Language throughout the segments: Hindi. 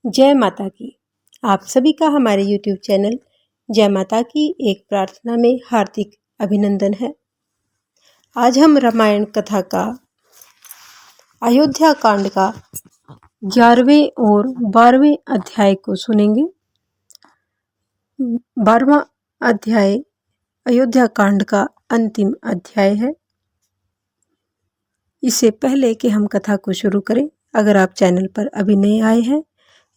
जय माता की। आप सभी का हमारे YouTube चैनल जय माता की एक प्रार्थना में हार्दिक अभिनंदन है। आज हम रामायण कथा का अयोध्या कांड का 11वें और 12वें अध्याय को सुनेंगे। 12वां अध्याय अयोध्या कांड का अंतिम अध्याय है। इससे पहले कि हम कथा को शुरू करें, अगर आप चैनल पर अभी नए आए हैं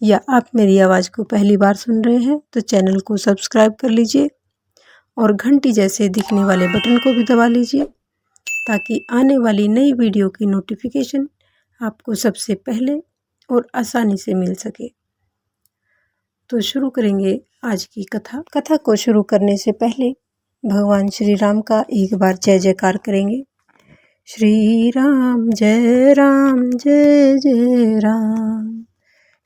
या आप मेरी आवाज़ को पहली बार सुन रहे हैं तो चैनल को सब्सक्राइब कर लीजिए और घंटी जैसे दिखने वाले बटन को भी दबा लीजिए ताकि आने वाली नई वीडियो की नोटिफिकेशन आपको सबसे पहले और आसानी से मिल सके। तो शुरू करेंगे आज की कथा। कथा को शुरू करने से पहले भगवान श्री राम का एक बार जय जयकार करेंगे। श्री राम जय जय राम,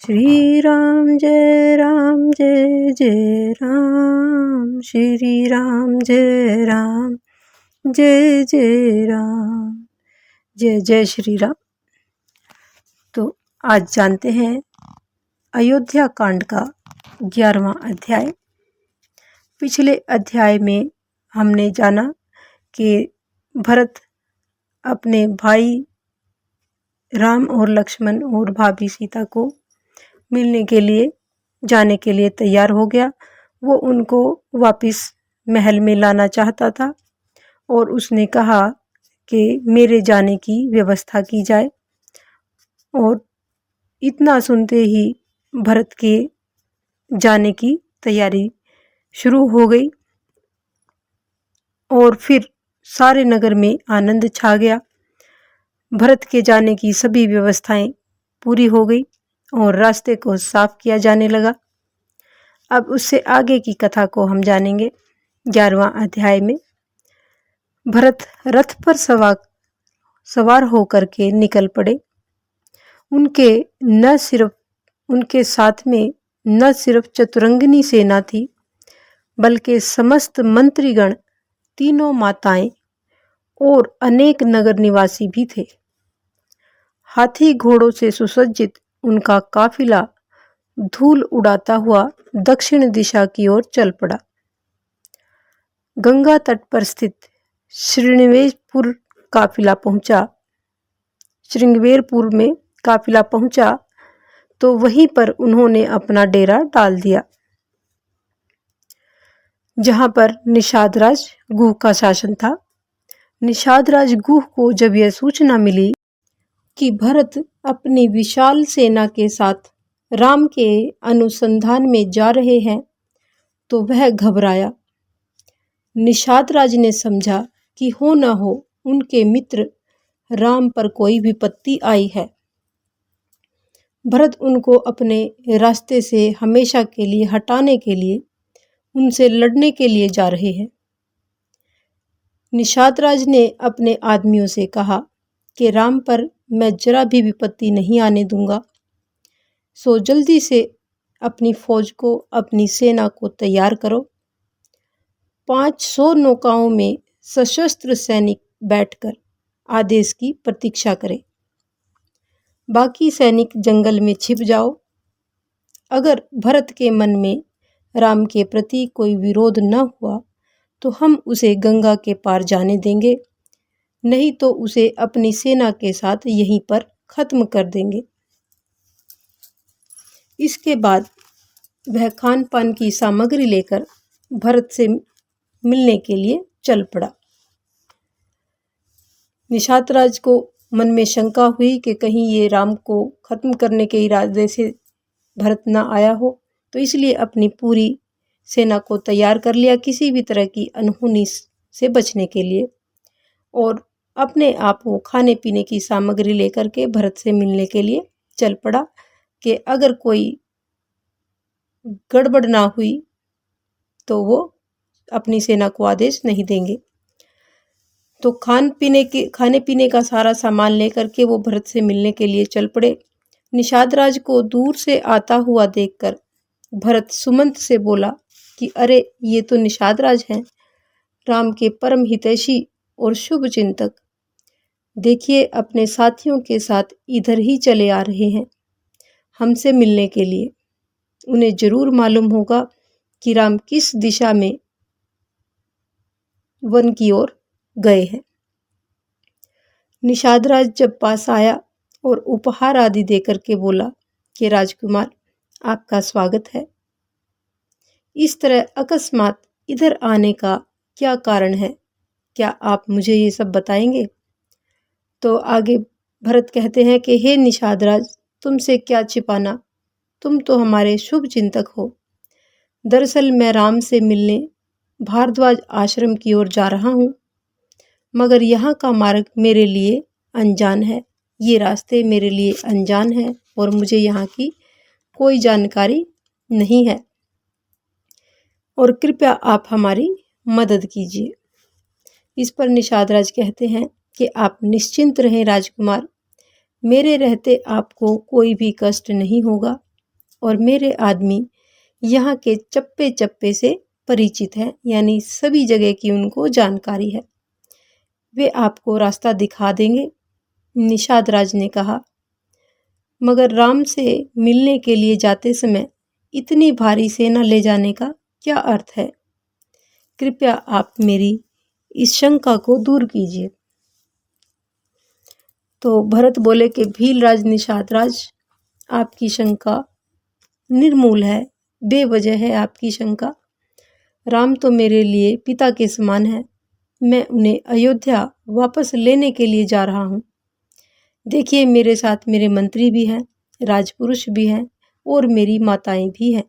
श्री राम जय जय राम, श्री राम जय जय राम, जय जय श्री राम। तो आज जानते हैं अयोध्या कांड का 11वां अध्याय। पिछले अध्याय में हमने जाना कि भरत अपने भाई राम और लक्ष्मण और भाभी सीता को मिलने के लिए जाने के लिए तैयार हो गया। वो उनको वापस महल में लाना चाहता था और उसने कहा कि मेरे जाने की व्यवस्था की जाए। और इतना सुनते ही भरत के जाने की तैयारी शुरू हो गई और फिर सारे नगर में आनंद छा गया। भरत के जाने की सभी व्यवस्थाएं पूरी हो गई और रास्ते को साफ किया जाने लगा। अब उससे आगे की कथा को हम जानेंगे। 11वां अध्याय में भरत रथ पर सवार होकर के निकल पड़े। उनके साथ में न सिर्फ चतुरंगिनी सेना थी बल्कि समस्त मंत्रीगण, तीनों माताएं और अनेक नगर निवासी भी थे। हाथी घोड़ों से सुसज्जित उनका काफिला धूल उड़ाता हुआ दक्षिण दिशा की ओर चल पड़ा। गंगा तट पर स्थित श्रृंगवेरपुर में काफिला पहुंचा तो वहीं पर उन्होंने अपना डेरा डाल दिया, जहां पर निषाद राज गुह का शासन था। निषाद राज गुह को जब यह सूचना मिली कि भरत अपनी विशाल सेना के साथ राम के अनुसंधान में जा रहे हैं तो वह घबराया। निषाद राज ने समझा कि हो न हो उनके मित्र राम पर कोई विपत्ति आई है। भरत उनको अपने रास्ते से हमेशा के लिए हटाने के लिए उनसे लड़ने के लिए जा रहे हैं। निषाद राज ने अपने आदमियों से कहा कि राम पर मैं जरा भी विपत्ति नहीं आने दूंगा, सो जल्दी से अपनी फौज को, अपनी सेना को तैयार करो। 500 नौकाओं में सशस्त्र सैनिक बैठकर आदेश की प्रतीक्षा करें। बाकी सैनिक जंगल में छिप जाओ। अगर भरत के मन में राम के प्रति कोई विरोध न हुआ तो हम उसे गंगा के पार जाने देंगे, नहीं तो उसे अपनी सेना के साथ यहीं पर खत्म कर देंगे। इसके बाद वह खान पान की सामग्री लेकर भरत से मिलने के लिए चल पड़ा। निषाद राज को मन में शंका हुई कि कहीं ये राम को खत्म करने के इरादे से भरत न आया हो, तो इसलिए अपनी पूरी सेना को तैयार कर लिया किसी भी तरह की अनहोनी से बचने के लिए। और अपने आप वो खाने पीने की सामग्री लेकर के भरत से मिलने के लिए चल पड़ा कि अगर कोई गड़बड़ ना हुई तो वो अपनी सेना को आदेश नहीं देंगे। तो खाने पीने का सारा सामान लेकर के वो भरत से मिलने के लिए चल पड़े। निषाद राज को दूर से आता हुआ देखकर भरत सुमंत से बोला कि अरे, ये तो निषाद राज हैं, राम के परम हितैषी और शुभ चिंतक। देखिए, अपने साथियों के साथ इधर ही चले आ रहे हैं। हमसे मिलने के लिए। उन्हें जरूर मालूम होगा कि राम किस दिशा में वन की ओर गए हैं। निषाद राज जब पास आया और उपहार आदि देकर के बोला कि राजकुमार, आपका स्वागत है। इस तरह अकस्मात इधर आने का क्या कारण है, क्या आप मुझे ये सब बताएंगे? तो आगे भरत कहते हैं कि हे निषाद राज, तुमसे क्या छिपाना, तुम तो हमारे शुभ चिंतक हो। दरअसल मैं राम से मिलने भारद्वाज आश्रम की ओर जा रहा हूँ, मगर यहाँ का मार्ग मेरे लिए अनजान है। ये रास्ते मेरे लिए अनजान है और मुझे यहाँ की कोई जानकारी नहीं है, और कृपया आप हमारी मदद कीजिए। इस पर निषाद राज कहते हैं कि आप निश्चिंत रहें राजकुमार, मेरे रहते आपको कोई भी कष्ट नहीं होगा और मेरे आदमी यहाँ के चप्पे चप्पे से परिचित हैं, यानी सभी जगह की उनको जानकारी है। वे आपको रास्ता दिखा देंगे। निषाद राज ने कहा, मगर राम से मिलने के लिए जाते समय इतनी भारी सेना ले जाने का क्या अर्थ है? कृपया आप मेरी इस शंका को दूर कीजिए। तो भरत बोले कि भीलराज निषाद राज, आपकी शंका निर्मूल है, बेवजह है आपकी शंका। राम तो मेरे लिए पिता के समान है। मैं उन्हें अयोध्या वापस लेने के लिए जा रहा हूँ। देखिए, मेरे साथ मेरे मंत्री भी हैं, राजपुरुष भी हैं और मेरी माताएं भी हैं।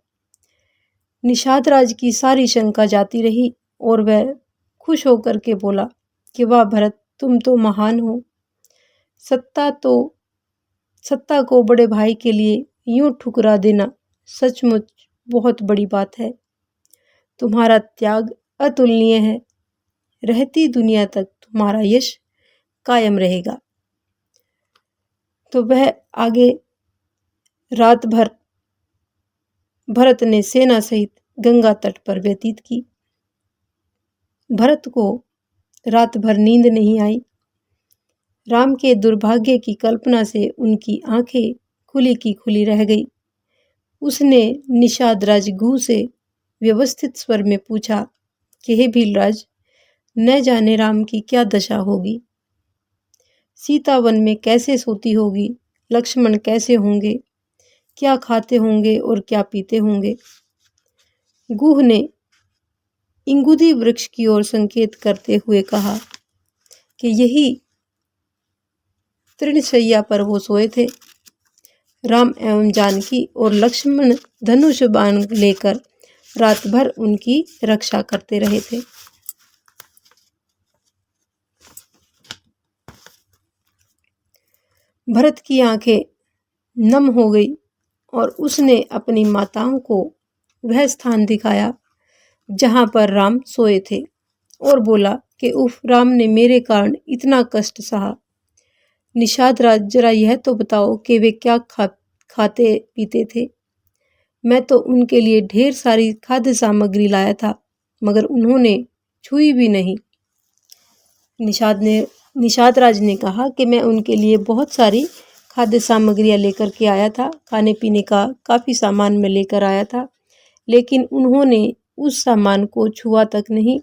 निषाद राज की सारी शंका जाती रही और वह खुश होकर के बोला कि वाह भरत, तुम तो महान हो। सत्ता को बड़े भाई के लिए यूं ठुकरा देना सचमुच बहुत बड़ी बात है। तुम्हारा त्याग अतुलनीय है। रहती दुनिया तक तुम्हारा यश कायम रहेगा। तो वह आगे रात भर भरत ने सेना सहित गंगा तट पर व्यतीत की। भरत को रात भर नींद नहीं आई। राम के दुर्भाग्य की कल्पना से उनकी आंखें खुली की खुली रह गई। उसने निषाद राज गुह से व्यवस्थित स्वर में पूछा कि हे भीलराज, न जाने राम की क्या दशा होगी। सीता वन में कैसे सोती होगी, लक्ष्मण कैसे होंगे, क्या खाते होंगे और क्या पीते होंगे। गुह ने इंगुदी वृक्ष की ओर संकेत करते हुए कहा कि यही तृणशैया पर वो सोए थे। राम एवं जानकी और लक्ष्मण धनुष बाण लेकर रात भर उनकी रक्षा करते रहे थे। भरत की आंखें नम हो गई और उसने अपनी माताओं को वह स्थान दिखाया जहां पर राम सोए थे और बोला कि उफ, राम ने मेरे कारण इतना कष्ट सहा। निषाद राज, जरा यह तो बताओ कि वे क्या खाते पीते थे। मैं तो उनके लिए ढेर सारी खाद्य सामग्री लाया था, मगर उन्होंने छुई भी नहीं। निषाद राज ने कहा कि मैं उनके लिए बहुत सारी खाद्य सामग्रियां लेकर के आया था, खाने पीने का काफ़ी सामान मैं लेकर आया था, लेकिन उन्होंने उस सामान को छुआ तक नहीं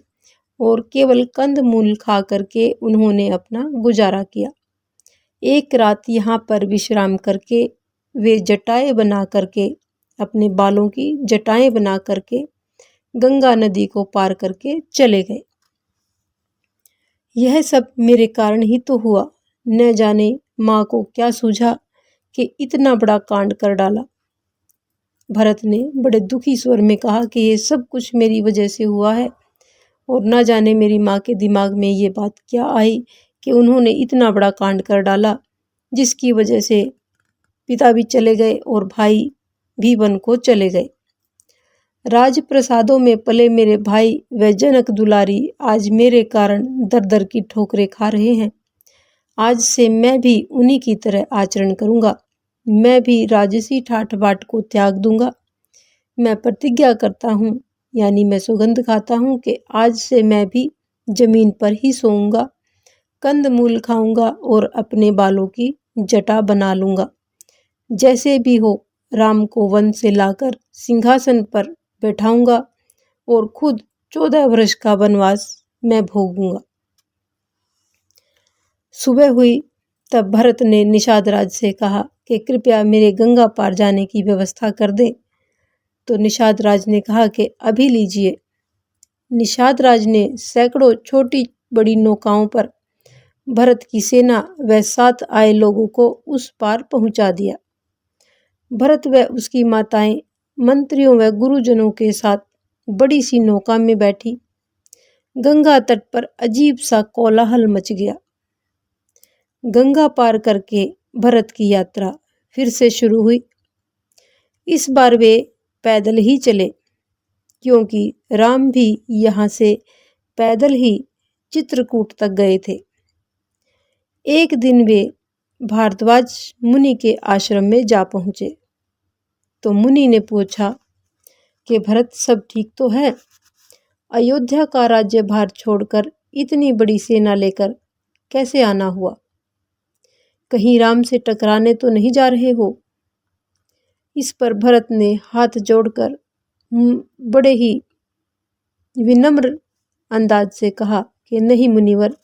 और केवल कंद मूल खा करके उन्होंने अपना गुजारा किया। एक रात यहाँ पर विश्राम करके वे जटाएं बना करके, अपने बालों की जटाएं बना करके गंगा नदी को पार करके चले गए। यह सब मेरे कारण ही तो हुआ। न जाने माँ को क्या सूझा कि इतना बड़ा कांड कर डाला। भरत ने बड़े दुखी स्वर में कहा कि ये सब कुछ मेरी वजह से हुआ है और न जाने मेरी माँ के दिमाग में ये बात क्या आई कि उन्होंने इतना बड़ा कांड कर डाला, जिसकी वजह से पिता भी चले गए और भाई भी वन को चले गए। राजप्रसादों में पले मेरे भाई व जनक दुलारी आज मेरे कारण दर दर की ठोकरें खा रहे हैं। आज से मैं भी उन्हीं की तरह आचरण करूंगा। मैं भी राजसी ठाठ बाट को त्याग दूंगा। मैं प्रतिज्ञा करता हूँ, यानी मैं सुगंध खाता हूँ कि आज से मैं भी जमीन पर ही सोऊंगा, कंद मूल खाऊंगा और अपने बालों की जटा बना लूंगा। जैसे भी हो, राम को वन से लाकर सिंहासन पर बैठाऊंगा और खुद 14 वर्ष का वनवास मैं भोगूंगा। सुबह हुई तब भरत ने निषाद राज से कहा कि कृपया मेरे गंगा पार जाने की व्यवस्था कर दे। तो निषाद राज ने कहा कि अभी लीजिए। निषाद राज ने सैकड़ों छोटी बड़ी नौकाओं पर भरत की सेना व साथ आए लोगों को उस पार पहुंचा दिया। भरत व उसकी माताएं मंत्रियों व गुरुजनों के साथ बड़ी सी नौका में बैठी। गंगा तट पर अजीब सा कोलाहल मच गया। गंगा पार करके भरत की यात्रा फिर से शुरू हुई। इस बार वे पैदल ही चले, क्योंकि राम भी यहाँ से पैदल ही चित्रकूट तक गए थे। एक दिन वे भारद्वाज मुनि के आश्रम में जा पहुँचे तो मुनि ने पूछा कि भरत सब ठीक तो है? अयोध्या का राज्य भार छोड़कर इतनी बड़ी सेना लेकर कैसे आना हुआ? कहीं राम से टकराने तो नहीं जा रहे हो? इस पर भरत ने हाथ जोड़कर बड़े ही विनम्र अंदाज से कहा कि नहीं मुनिवर,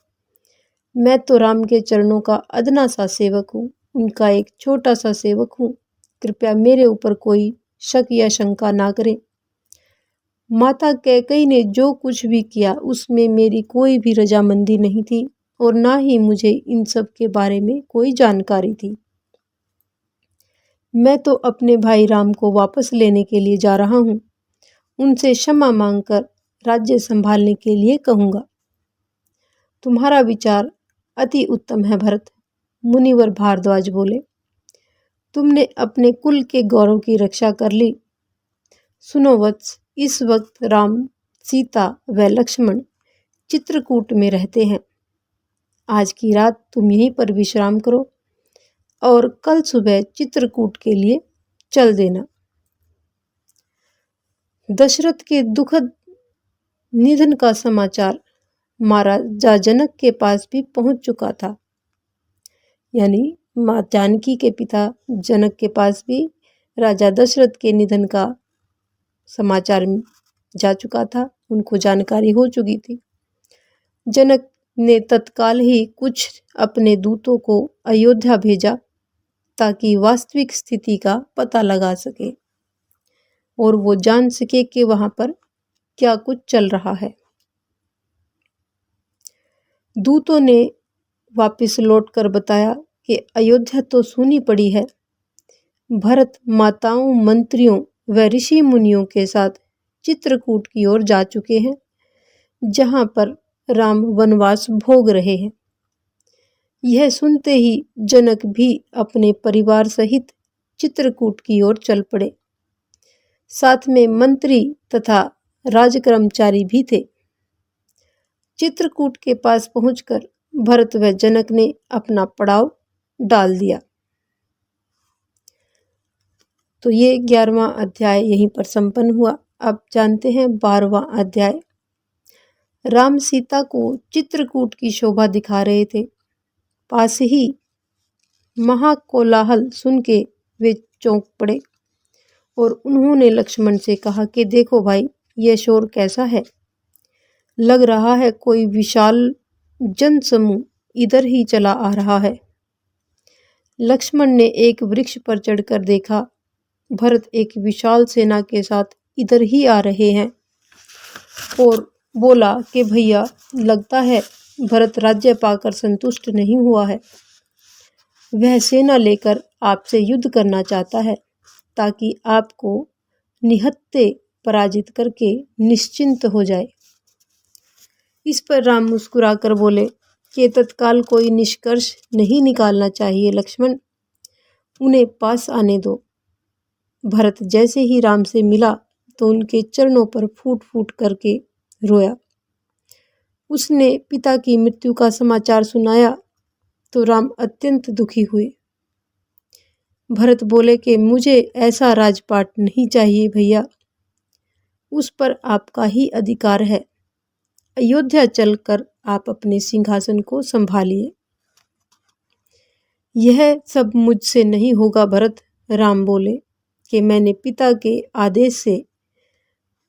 मैं तो राम के चरणों का अदना सा सेवक हूँ, उनका एक छोटा सा सेवक हूँ। कृपया मेरे ऊपर कोई शक या शंका ना करें। माता कैकेयी ने जो कुछ भी किया उसमें मेरी कोई भी रजामंदी नहीं थी और ना ही मुझे इन सब के बारे में कोई जानकारी थी। मैं तो अपने भाई राम को वापस लेने के लिए जा रहा हूँ। उनसे क्षमा मांगकर राज्य संभालने के लिए कहूँगा। तुम्हारा विचार अति उत्तम है भरत, मुनिवर भारद्वाज बोले। तुमने अपने कुल के गौरव की रक्षा कर ली। सुनो वत्स, इस वक्त राम, सीता व लक्ष्मण चित्रकूट में रहते हैं। आज की रात तुम यहीं पर विश्राम करो और कल सुबह चित्रकूट के लिए चल देना। दशरथ के दुखद निधन का समाचार महाराजा जनक के पास भी पहुंच चुका था। यानी मां जानकी के पिता जनक के पास भी राजा दशरथ के निधन का समाचार जा चुका था, उनको जानकारी हो चुकी थी। जनक ने तत्काल ही कुछ अपने दूतों को अयोध्या भेजा ताकि वास्तविक स्थिति का पता लगा सके और वो जान सके कि वहां पर क्या कुछ चल रहा है। दूतों ने वापस लौटकर बताया कि अयोध्या तो सूनी पड़ी है। भरत माताओं, मंत्रियों व ऋषि मुनियों के साथ चित्रकूट की ओर जा चुके हैं, जहां पर राम वनवास भोग रहे हैं। यह सुनते ही जनक भी अपने परिवार सहित चित्रकूट की ओर चल पड़े। साथ में मंत्री तथा राजकर्मचारी भी थे। चित्रकूट के पास पहुंचकर भरत व जनक ने अपना पड़ाव डाल दिया। तो ये 11वां अध्याय यहीं पर संपन्न हुआ। अब जानते हैं 12वां अध्याय। राम सीता को चित्रकूट की शोभा दिखा रहे थे। पास ही महाकोलाहल सुन के वे चौंक पड़े और उन्होंने लक्ष्मण से कहा कि देखो भाई, यह शोर कैसा है? लग रहा है कोई विशाल जनसमूह इधर ही चला आ रहा है। लक्ष्मण ने एक वृक्ष पर चढ़कर देखा, भरत एक विशाल सेना के साथ इधर ही आ रहे हैं और बोला कि भैया, लगता है भरत राज्य पाकर संतुष्ट नहीं हुआ है। वह सेना लेकर आपसे युद्ध करना चाहता है ताकि आपको निहत्थे पराजित करके निश्चिंत हो जाए। इस पर राम मुस्कुराकर बोले कि तत्काल कोई निष्कर्ष नहीं निकालना चाहिए लक्ष्मण, उन्हें पास आने दो। भरत जैसे ही राम से मिला तो उनके चरणों पर फूट फूट करके रोया। उसने पिता की मृत्यु का समाचार सुनाया तो राम अत्यंत दुखी हुए। भरत बोले कि मुझे ऐसा राजपाट नहीं चाहिए भैया, उस पर आपका ही अधिकार है। अयोध्या चलकर आप अपने सिंहासन को संभालिए। यह सब मुझसे नहीं होगा भरत, राम बोले। कि मैंने पिता के आदेश से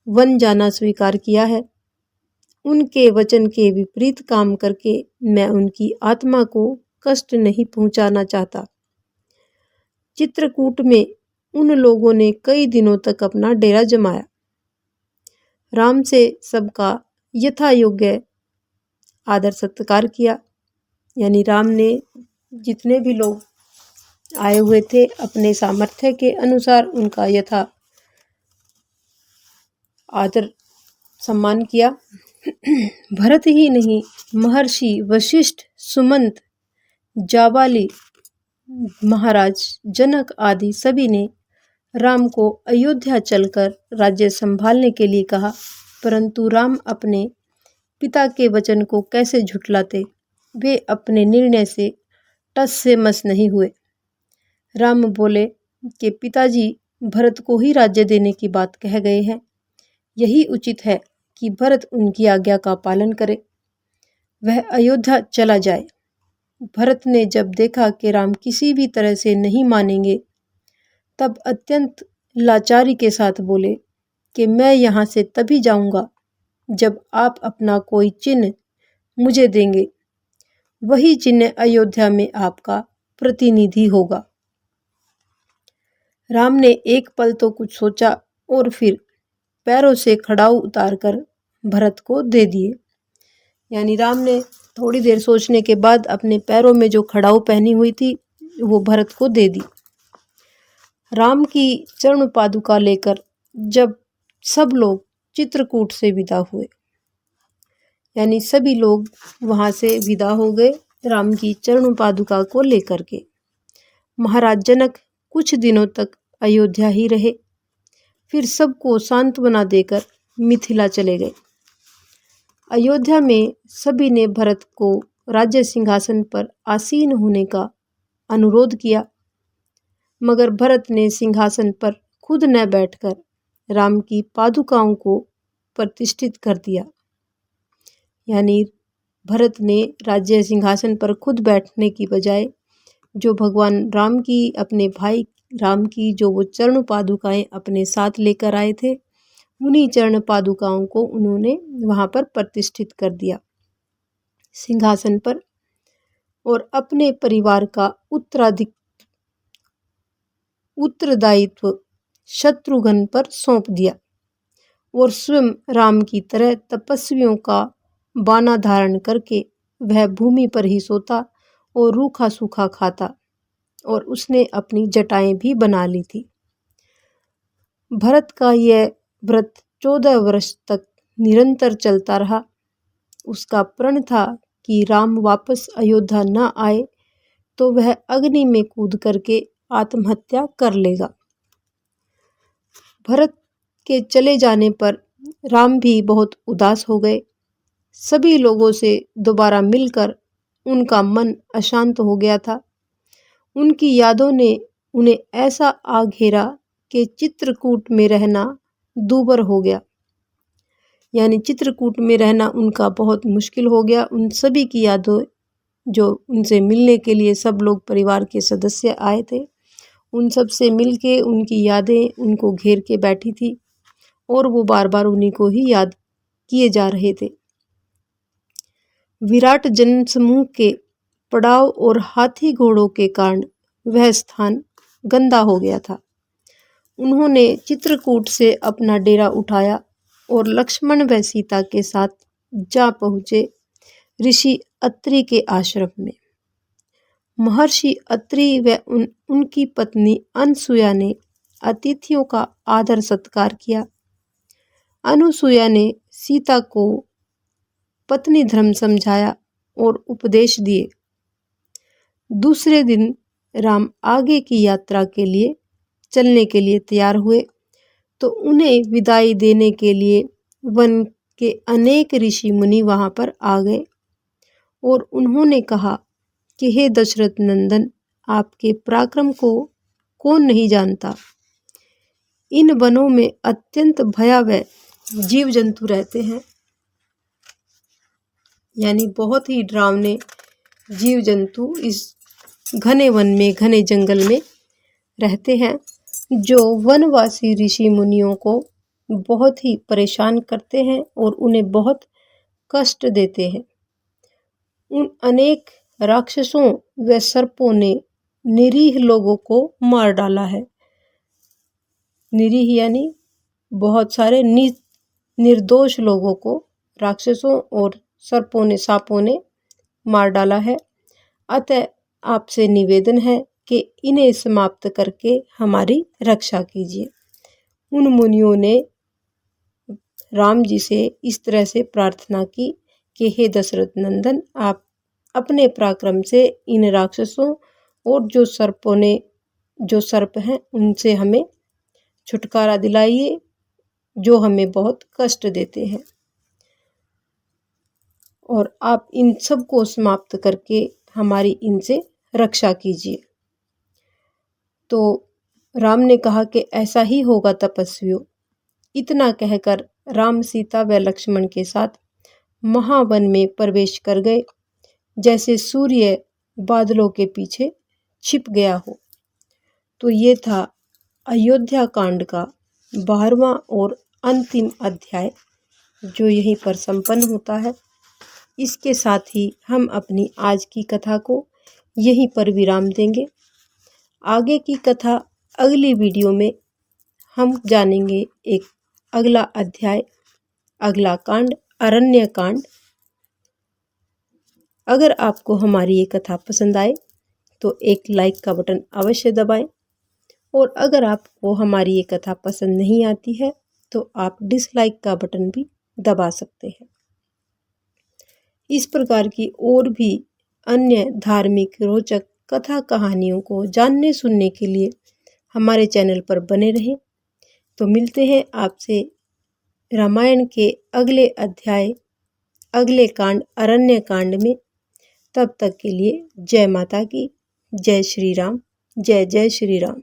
वन जाना स्वीकार किया है। उनके वचन के विपरीत काम करके मैं उनकी आत्मा को कष्ट नहीं पहुंचाना चाहता। चित्रकूट में उन लोगों ने कई दिनों तक अपना डेरा जमाया। राम से सबका यथा योग्य आदर सत्कार किया। यानी राम ने जितने भी लोग आए हुए थे अपने सामर्थ्य के अनुसार उनका यथा आदर सम्मान किया। भरत ही नहीं, महर्षि वशिष्ठ, सुमंत, जाबाली, महाराज जनक आदि सभी ने राम को अयोध्या चलकर राज्य संभालने के लिए कहा, परंतु राम अपने पिता के वचन को कैसे झुठलाते। वे अपने निर्णय से टस से मस नहीं हुए। राम बोले कि पिताजी भरत को ही राज्य देने की बात कह गए हैं। यही उचित है कि भरत उनकी आज्ञा का पालन करे, वह अयोध्या चला जाए। भरत ने जब देखा कि राम किसी भी तरह से नहीं मानेंगे, तब अत्यंत लाचारी के साथ बोले कि मैं यहाँ से तभी जाऊंगा जब आप अपना कोई चिन्ह मुझे देंगे। वही चिन्ह अयोध्या में आपका प्रतिनिधि होगा। राम ने एक पल तो कुछ सोचा और फिर पैरों से खड़ाऊ उतारकर भरत को दे दिए। यानी राम ने थोड़ी देर सोचने के बाद अपने पैरों में जो खड़ाऊ पहनी हुई थी वो भरत को दे दी। राम की चरण पादुका लेकर जब सब लोग चित्रकूट से विदा हुए, यानी सभी लोग वहां से विदा हो गए राम की चरण पादुका को लेकर के। महाराज जनक कुछ दिनों तक अयोध्या ही रहे, फिर सबको सांत्वना देकर मिथिला चले गए। अयोध्या में सभी ने भरत को राज्य सिंहासन पर आसीन होने का अनुरोध किया, मगर भरत ने सिंहासन पर खुद न बैठकर राम की पादुकाओं को प्रतिष्ठित कर दिया। यानी भरत ने राज्य सिंहासन पर खुद बैठने की बजाय जो भगवान राम की, अपने भाई राम की जो वो चरण पादुकाएं अपने साथ लेकर आए थे, उन्हीं चरण पादुकाओं को उन्होंने वहां पर प्रतिष्ठित कर दिया सिंहासन पर, और अपने परिवार का उत्तरदायित्व शत्रुघ्न पर सौंप दिया और स्वयं राम की तरह तपस्वियों का बाना धारण करके वह भूमि पर ही सोता और रूखा सूखा खाता, और उसने अपनी जटाएं भी बना ली थी। भरत का यह व्रत 14 वर्ष तक निरंतर चलता रहा। उसका प्रण था कि राम वापस अयोध्या न आए तो वह अग्नि में कूद करके आत्महत्या कर लेगा। भरत के चले जाने पर राम भी बहुत उदास हो गए। सभी लोगों से दोबारा मिलकर उनका मन अशांत हो गया था। उनकी यादों ने उन्हें ऐसा आ घेरा कि चित्रकूट में रहना दूभर हो गया। यानी चित्रकूट में रहना उनका बहुत मुश्किल हो गया। उन सभी की यादों, जो उनसे मिलने के लिए सब लोग परिवार के सदस्य आए थे, उन सब से मिल के उनकी यादें उनको घेर के बैठी थी और वो बार बार उन्हीं को ही याद किए जा रहे थे। विराट जनसमूह के पड़ाव और हाथी घोड़ों के कारण वह स्थान गंदा हो गया था। उन्होंने चित्रकूट से अपना डेरा उठाया और लक्ष्मण व सीता के साथ जा पहुँचे ऋषि अत्रि के आश्रम में। महर्षि अत्रि व उनकी पत्नी अनसुया ने अतिथियों का आदर सत्कार किया। अनुसुया ने सीता को पत्नी धर्म समझाया और उपदेश दिए। दूसरे दिन राम आगे की यात्रा के लिए चलने के लिए तैयार हुए तो उन्हें विदाई देने के लिए वन के अनेक ऋषि मुनि वहां पर आ गए और उन्होंने कहा कि हे दशरथ नंदन, आपके पराक्रम को कौन नहीं जानता। इन वनों में अत्यंत भयावह जीव जंतु रहते हैं, यानी बहुत ही डरावने जीव जंतु इस घने वन में, घने जंगल में रहते हैं। जो वनवासी ऋषि मुनियों को बहुत ही परेशान करते हैं और उन्हें बहुत कष्ट देते हैं। उन अनेक राक्षसों व सर्पों ने निरीह लोगों को मार डाला है। निरीह यानी बहुत सारे निर्दोष लोगों को राक्षसों और सर्पों ने, सांपों ने मार डाला है। अतः आपसे निवेदन है कि इन्हें समाप्त करके हमारी रक्षा कीजिए। उन मुनियों ने राम जी से इस तरह से प्रार्थना की कि हे दशरथ नंदन, आप अपने पराक्रम से इन राक्षसों और जो सर्प हैं उनसे हमें छुटकारा दिलाइए, जो हमें बहुत कष्ट देते हैं, और आप इन सब को समाप्त करके हमारी इनसे रक्षा कीजिए। तो राम ने कहा कि ऐसा ही होगा तपस्वियों। इतना कहकर राम, सीता व लक्ष्मण के साथ महावन में प्रवेश कर गए, जैसे सूर्य बादलों के पीछे छिप गया हो। तो ये था अयोध्या कांड का 12वां और अंतिम अध्याय, जो यहीं पर संपन्न होता है। इसके साथ ही हम अपनी आज की कथा को यहीं पर विराम देंगे। आगे की कथा अगली वीडियो में हम जानेंगे। एक अगला अध्याय, अगला कांड, अरण्य कांड। अगर आपको हमारी ये कथा पसंद आए तो एक लाइक का बटन अवश्य दबाएं, और अगर आपको हमारी ये कथा पसंद नहीं आती है तो आप डिसलाइक का बटन भी दबा सकते हैं। इस प्रकार की और भी अन्य धार्मिक रोचक कथा कहानियों को जानने सुनने के लिए हमारे चैनल पर बने रहें। तो मिलते हैं आपसे रामायण के अगले अध्याय, अगले कांड, अरण्य कांड में। तब तक के लिए जय माता की, जय श्री राम, जय जय श्री राम।